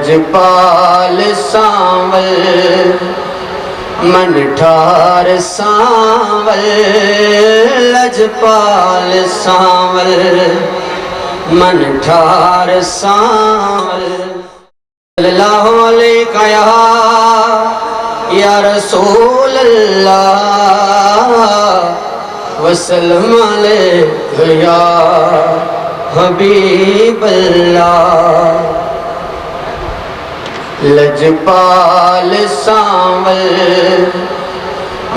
लजपाल सांवल मन ठार सांवल, लजपाल सांवल मन ठार सांवल। सल्लल्लाहु अलैका या रसूल अल्लाह वसल्लम अलैका या हबीब अल्लाह। लजपाल सांवल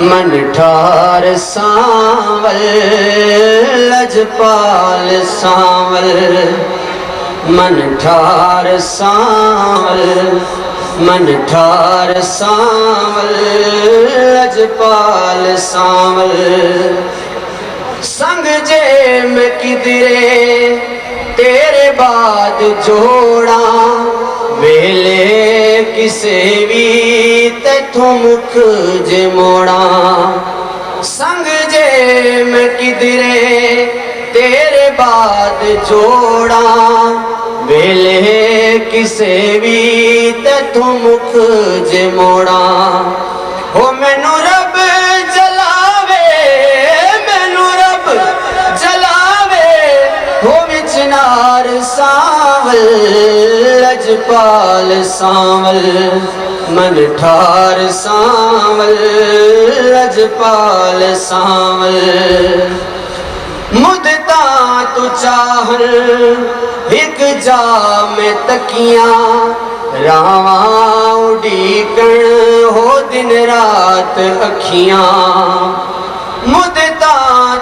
मन ठार सांवल, लजपाल सांवल मन ठार सांवल, मन ठार सांवल, लजपाल सांवल। संग जे मैं किधरे तेरे बाद जोड़ा, वेले किसे भी तैथों मुख जे मोड़ा। संग जे मैं किधरे तेरे बाद जोड़ा, वेले किसे भी तैथों मुख जे मोड़ा। हो मैनू रब जलावे, मैनू रब जलावे, हो विच नार सांवल, लजपाल सांवल मन ठार सांवल, लजपाल सांवल। मुद्दा तू चाहल एक जा में तकियां, रावा उड़ीकण हो दिन रात अखियां। मुद्दा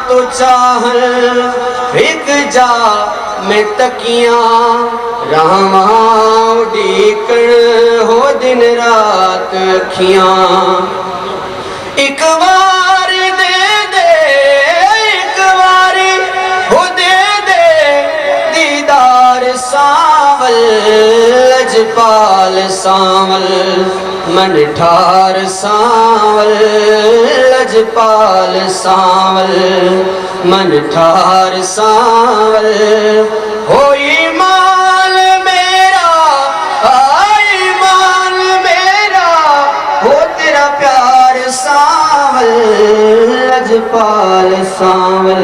तो चाहल एक जा में तकियां, रावा उड़ीकण हो दिन रात अखियां। एक बार दे दे, एक बारी हो दे दे दीदार सांवल, लजपाल सांवल मन ठार सांवल, लजपाल सांवल मन ठार सांवल। हो ईमान मेरा, ईमान मेरा, हो तेरा प्यार सांवल, लजपाल सांवल।